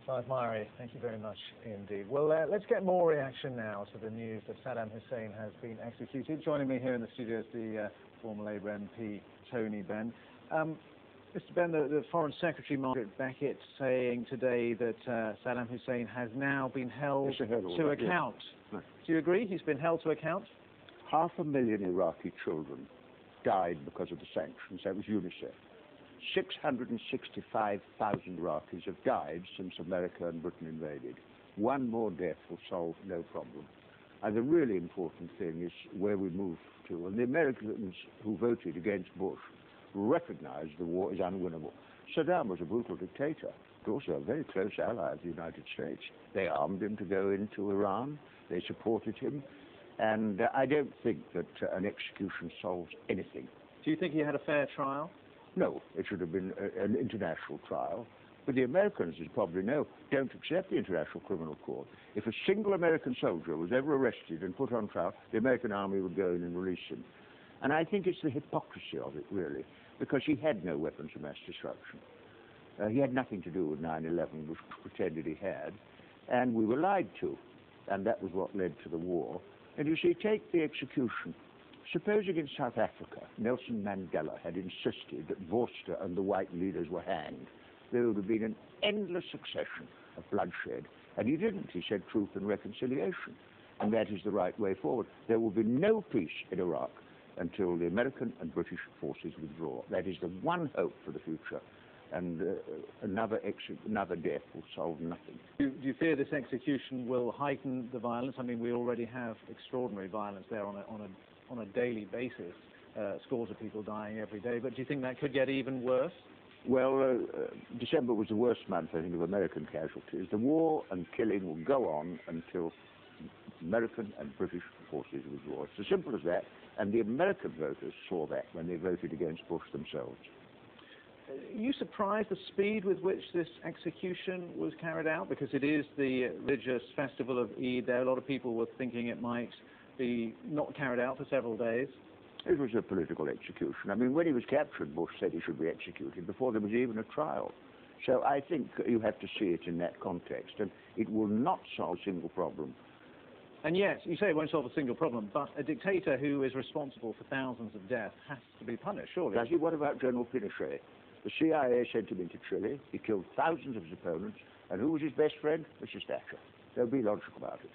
Clive Myrie, thank you very much indeed. Well, let's get more reaction now to the news that Saddam Hussein has been executed. Joining me here in the studio is the former Labour MP, Tony Benn. Mr. Benn, the Foreign Secretary, Margaret Beckett, saying today that Saddam Hussein has now been held to account. Yes. Do you agree he's been held to account? 500,000 Iraqi children died because of the sanctions. That was UNICEF. 665,000 Iraqis have died since America and Britain invaded. One more death will solve no problem. And the really important thing is where we move to. And the Americans who voted against Bush recognized the war is unwinnable. Saddam was a brutal dictator, but also a very close ally of the United States. They armed him to go into Iran. They supported him. And I don't think that an execution solves anything. Do you think he had a fair trial? No, it should have been an international trial. But the Americans, as you probably know, don't accept the International Criminal Court. If a single American soldier was ever arrested and put on trial, the American army would go in and release him. And I think it's the hypocrisy of it, really, because he had no weapons of mass destruction. He had nothing to do with 9/11, which pretended he had. And we were lied to. And that was what led to the war. And you see, take the execution. Supposing in South Africa, Nelson Mandela had insisted that Vorster and the white leaders were hanged, there would have been an endless succession of bloodshed. And he didn't. He said truth and reconciliation. And that is the right way forward. There will be no peace in Iraq until the American and British forces withdraw. That is the one hope for the future. And another death will solve nothing. Do you fear this execution will heighten the violence? I mean, we already have extraordinary violence there on a daily basis, scores of people dying every day. But do you think that could get even worse? Well, December was the worst month, I think, of American casualties. The war and killing will go on until American and British forces withdraw. It's as simple as that. And the American voters saw that when they voted against Bush themselves. Are you surprised the speed with which this execution was carried out? Because it is the religious festival of Eid. There, a lot of people were thinking it might be not carried out for several days. It was a political execution. I mean, when he was captured, Bush said he should be executed before there was even a trial. So I think you have to see it in that context, and it will not solve a single problem. And yes, you say it won't solve a single problem, but a dictator who is responsible for thousands of deaths has to be punished, surely. Does he? What about General Pinochet? The CIA sent him into Chile. He killed thousands of his opponents. And who was his best friend? Mrs. Thatcher. They'll be logical about it.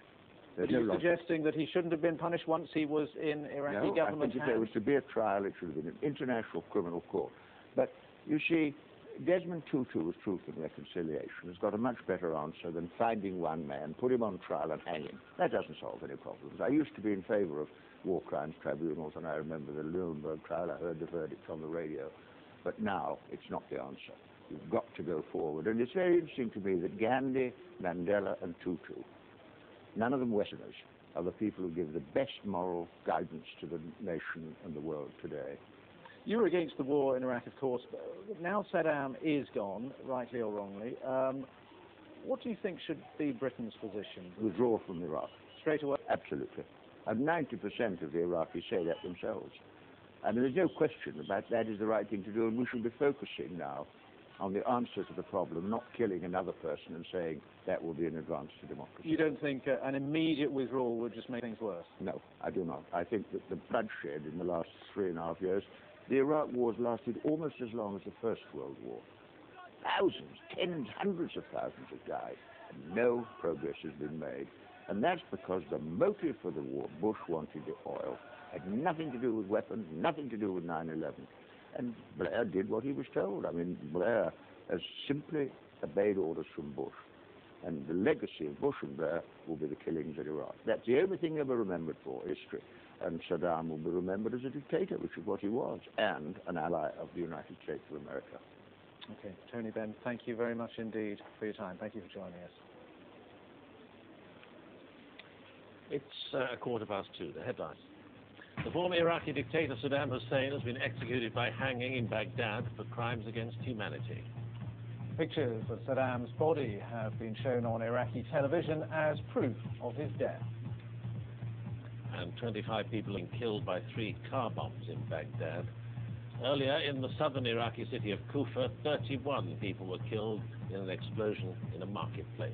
Are you suggesting that he shouldn't have been punished once he was in Iraqi government hands? I think if there was to be a trial, it should have been an international criminal court. But you see, Desmond Tutu's Truth and Reconciliation has got a much better answer than finding one man, put him on trial and hang him. That doesn't solve any problems. I used to be in favor of war crimes tribunals, and I remember the Nuremberg trial. I heard the verdict on the radio. But now it's not the answer. You've got to go forward. And it's very interesting to me that Gandhi, Mandela, and Tutu, none of them Westerners, are the people who give the best moral guidance to the nation and the world today. You were against the war in Iraq, of course, but now Saddam is gone, rightly or wrongly. What do you think should be Britain's position? Withdraw from Iraq. Straight away? Absolutely. And 90% of the Iraqis say that themselves. I mean, there's no question about that is the right thing to do, and we should be focusing now on the answer to the problem, not killing another person and saying that will be an advance to democracy. You don't think an immediate withdrawal would just make things worse? No, I do not. I think that the bloodshed in the last 3.5 years, the Iraq wars lasted almost as long as the First World War. Thousands, tens, hundreds of thousands have died, and no progress has been made. And that's because the motive for the war, Bush wanted the oil, had nothing to do with weapons, nothing to do with 9/11. And Blair did what he was told. I mean, Blair has simply obeyed orders from Bush. And the legacy of Bush and Blair will be the killings in Iraq. That's the only thing ever remembered for history. And Saddam will be remembered as a dictator, which is what he was, and an ally of the United States of America. Okay, Tony Benn, thank you very much indeed for your time. Thank you for joining us. It's 2:15, the headlines. The former Iraqi dictator Saddam Hussein has been executed by hanging in Baghdad for crimes against humanity. Pictures of Saddam's body have been shown on Iraqi television as proof of his death. And 25 people have been killed by 3 car bombs in Baghdad. Earlier, in the southern Iraqi city of Kufa, 31 people were killed in an explosion in a marketplace.